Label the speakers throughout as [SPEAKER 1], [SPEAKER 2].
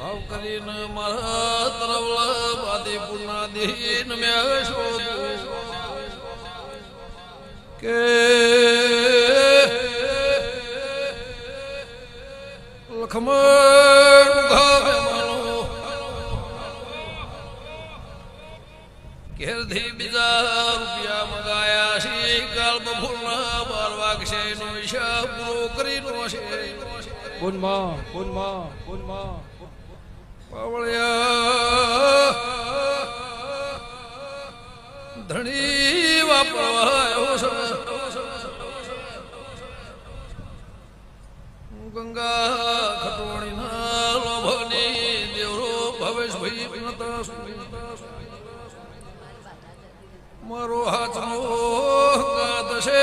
[SPEAKER 1] ભાવ કરીને મારા તરવલા બાદી પુના દીન મેં શોધું કે લખમણ ગાવે માનો ઘેરથી બીજા રૂપિયા મગાયા છે કાલ બપોરના 12 વાગશે નો હિસાબ પૂરો કરીનો છે
[SPEAKER 2] પૂનમાં
[SPEAKER 1] પાવળિયા ધણી વાપરવાયો છે ગંગા ખટોણીના લોભની દેવરો ભવેશભાઈ નતા મારો હાથનો ગાત છે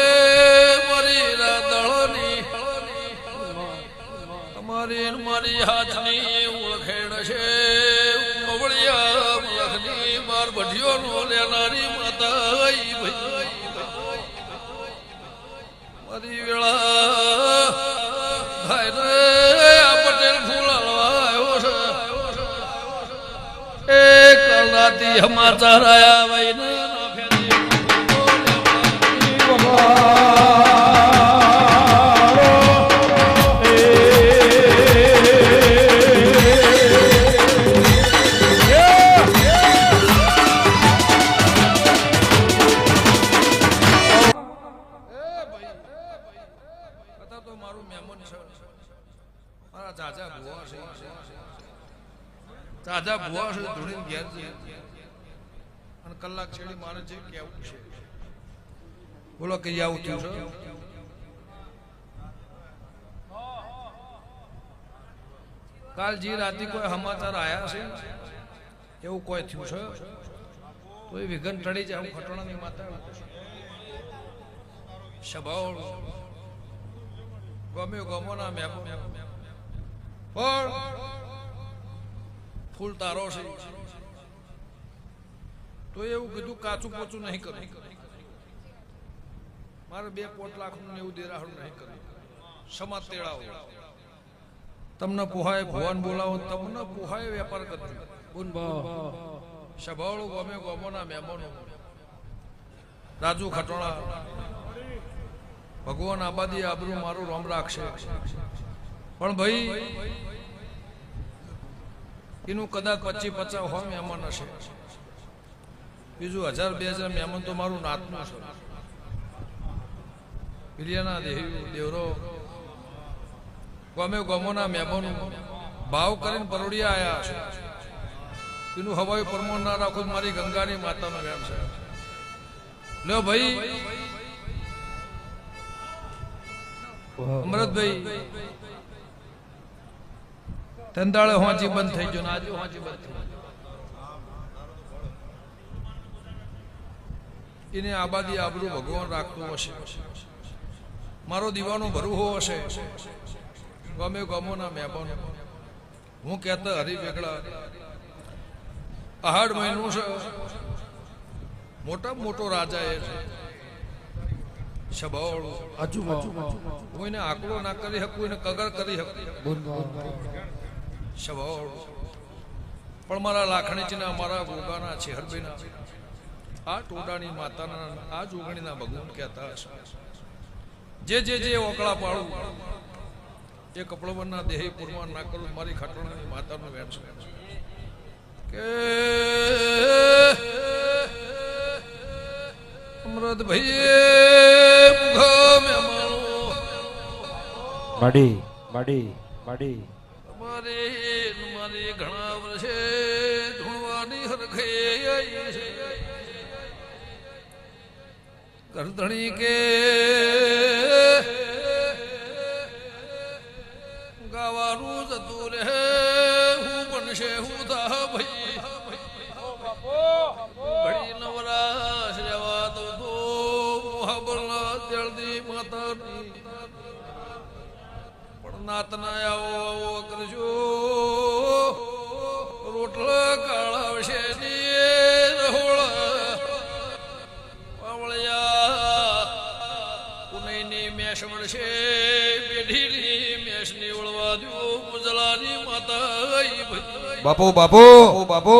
[SPEAKER 1] મારી રાદળની તમારી મારી હાથની ઓળખેણ છે મવળિયા મલખની માર ભઢિયોનો લેનારી માતા મારી વેળા થાય રે આ પટેલ ફૂલ હલવાયો છે એ કલાથી સમાચાર આયા ભાઈ ને ચાચા ભુવા છે ધૂણીને ઘેર છે અને કલાક છેડી મારે છે કેવું છે બોલો કે આવું થયું છે કાલ જી રાતે કોઈ સમાચાર આયા છે એવું કોઈ થયું છે તો એ વિઘન ટળી જાય હું ખટોણાની માતા સ્વભાવ ગમ્યો ગમોના મેં પણ ફૂલ તારો છે તો એવું કીધું કાચું પોચું નહીં કરું મારે 2 લાખ નું એવું દેરાહું નહીં કરું સમાજ તેડાવો તમને પોહાય ભુવાન બોલાવો તમને પોહાય વેપાર કરજો સભાળું ગમે ગમોના મહેમાનો રાજુ ખટોણા ભગવાન આબાદી આબરૂ મારું રોમ રાખશે પણ ભાઈ એનું કદાચ 25-50 હોય મહેમાન હશે બીજું 1000-2000 મહેમાન તો મારું નાતનું છે પિરિયાના દેવરો ગમે ગમોના મહેમાનો ભાવ કરીને પરોડિયા આયા છે એનું હવાઈ પરમોણ ના રાખો મારી ગંગાની માતાનો વેમ છે લ્યો ભાઈ અમૃતભાઈ ધંધાળે હોંચી બંધ થઈ ગયો ને આજે હોંચી બંધ થઈ એને આબાદી આબરૂ ભગવાન રાખતું હશે મારો દીવાનો ભરવો હશે ગમે ગમોના મહેમાનો હું કહેતા હરી વેગડા આહાડ મહિનો છે મોટા મોટો રાજા એ છે સ્વભાવ કોઈને આકડો ના કરી શકું એને કગર કરી શકું સ્વભાવ પણ મારા લાખણીજીના મારા ગોગાના છેહરભાઈના આ ટોડાની માતાના આ જોગણીના ભગવાન કહેતા હશે જે ઓકળા પાડું એ કપડવરના દેહી પુરમાન ના કરું મારી ખટોણાની માતાનું વેણ છે કે અમૃત ભાઈ માડી મારી ઘણા વર્ષે ધૂણવાની હરખે છે કરધણી કે ગાવાનું જતું રહે હું બનશે હું થા ભાઈ ઘડી નવરાશ રેવા તો હાબળના જલ્દી માતાની પણ નાતના આવો કરજો રોટલા કાળાવશે રહોળા પાવળિયા પુનઈની મેષ મળશે પેઢીની મેષની વળવા દો ઉજળાની માતા
[SPEAKER 2] બાપુ બાપુ બાપુ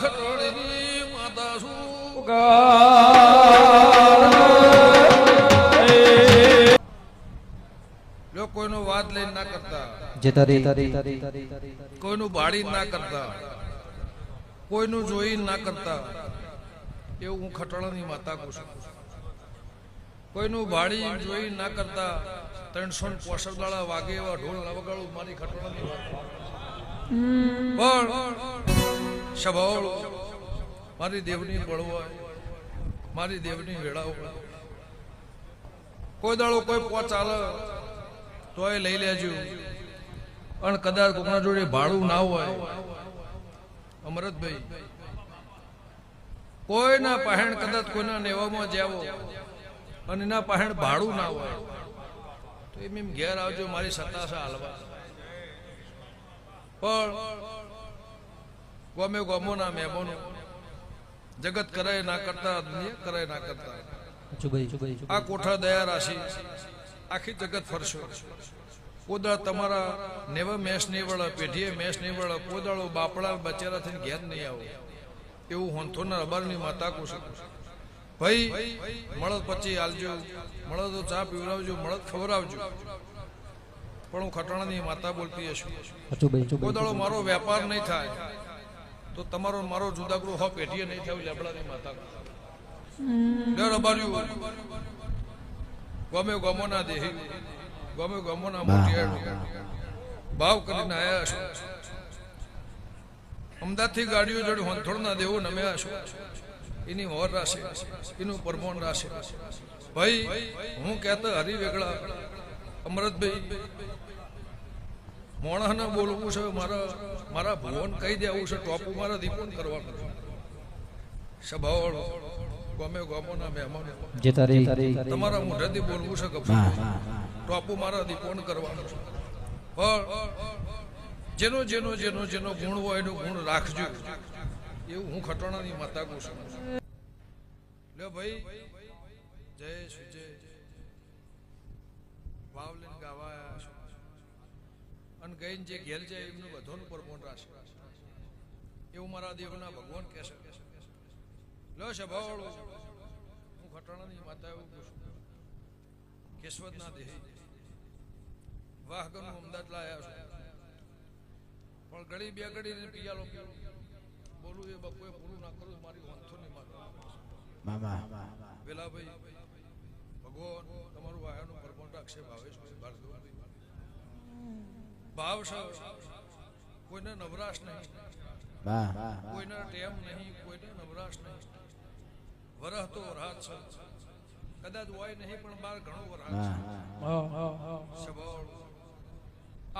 [SPEAKER 1] ખટોળીની માતા શું જો કોઈનો વાત લઈને ના કરતા, કોઈનું ભાડી ના કરતા, કોઈનું જોઈ ના કરતા, એવું હું ખટોળાની માતા કહું છું. કોઈનું ભાડી જોઈ ના કરતા 365 દાડા વાગે એવા ઢોલ ના વગાડું મારી ખટોળાની માતા. પણ સભાળ મારી દેવની બળવાય, મારી દેવની વેળાઓ કોઈ દાડો કોઈ પોચ આલે તોય લઈ લેજો. અને કદાચ કોકના જોડે ભાડું ના હોય, અમરતભાઈ કોઈના પહેણ કદાચ કોઈના નેવામાં જાવો અને એના પહેણ ભાડું ના હોય તો એમ ઘેર આવજો, મારી સત્તાસા હાલવા. પણ ગમે ગમોના મહેમાનો જગત કરે ના કરતા, દુનિયા કરે ના કરતા, આ કોઠા દયા રાશિ આખી જગત ફરશો. કોદાળ તમારા નેવા મેસ નહીં વળે, પેઢીએ મેસ નહીં વળે, કોદાળો બાપડા બચેરા થઈને ઘેર નહીં આવો. એવું હોંથોના રબારની માતા કહું છું. ભાઈ મળદ પછી આલજો, મળદ તો ચા પીવડાવજો, મળદ ખવડાવજો. પણ હું ખટાણાની માતા બોલતી હશું. કોદાળો મારો વેપાર નહીં થાય તો તમારો મારો જુદાગરો હો પેઢીએ નહીં થયું. લેબડાની માતા ડર અબાર્યું ગમે ગમોના દેહી, ગમે ગમોના મોટિયાળું ભાવ કરીને આયા છો. અમદાવાદથી ગાડીઓ જોડે હોંથોડના દેવો નમ્યા છો. એની મોર રાશે, એનું પરમોણ રાશે. ભાઈ હું કહેતા હરી વેગળા અમરતભાઈ મોણસને બોલવું છે, મારા ભુવન કહી દેવું છે, ટોપું મારા દીપોન કરવાનું. સભાવાળો ગમે ગમોના મહેમાનો તમારા મોઢેથી બોલવું છે કે ટોપું મારા દીપોન કરવાનું છે. પણ જેનો જેનો જેનો જેનો ગુણ હોય એનો ગુણ રાખજો, એવું હું ખટોણાની માતા કહું છું. લ્યો ભાઈ જય સુજય ભાવ લઈને ગાવા અને ગઈને જે ઘેર જાય એમનું બધાનું પરમોણ રાશે. એવું મારા દેવના ભગવાન કહેશે. લો સભાવાળો હું ખટોણાની માતા એવું કહું છું. કેશવદના દેહી વાહગનું અમદાવાદ લાયા છું. પણ ઘડી બે ઘડી ને પિયાલો બોલું એ બપોએ પૂરું ના કરું મારી વાંથોની માતા. વેલાભાઈ ભગવાન તમારું વાયાનું પરમોણ રાખશે. ભાવ છે કોઈને નવરાશ નહીં, કોઈને ટેમ નહીં, કોઈને નવરાશ નહીં. વરહ તો વરહાત છે, કદાચ હોય નહીં પણ બાર ઘણો વરહાત છે.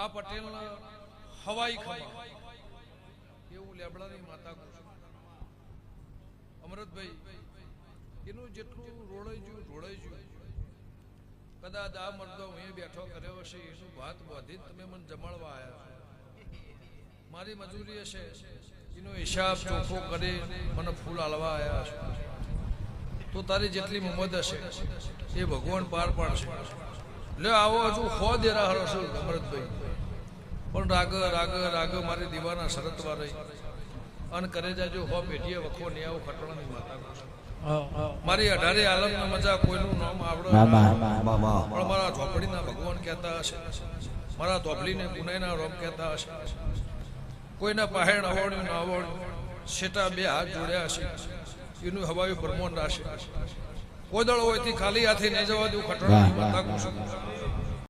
[SPEAKER 1] આ પટેલના હવાઈ ખમા એવું લેબડાની માતા કહું છું. અમરતભાઈ એનું જેટલું રોડાઈ ગયું કદાચ આ મરદો હું બેઠો કર્યો હશે એનું વાત બાંધી તમે મને જમાડવા આવ્યા. મારી મજૂરી હશે એનો હિસાબ ચોખ્ખો કરી મને ફૂલ આલવા આવ્યા છે. તો તારી જેટલી મમદ હશે એ ભગવાન પાર પાડશે. લે આવો હજુ ખો દેરા હશો અમરતભાઈ. પણ રાગ રાગ રાગ મારી દીવાના શરતવા રહી અને કરે જાજો હો પેઢીએ વખો નહીં આવું ખટોણાની માતા. મારી 18 આલમના મજા કોઈનું નામ આવડે પણ મારા ઝોપડીના ભગવાન કહેતા હશે, મારા ધોપલીને પુનાઈના રોમ કહેતા હશે. કોઈના પહેણ આવડ્યું ના આવડ્યું શેટા બે હાથ જોડ્યા હશે એનું હવાયું પરમોન રાશે. કોદળ હોયથી ખાલી હાથે નહીં જવા દઉં ખટોણાની માતા કહું છું.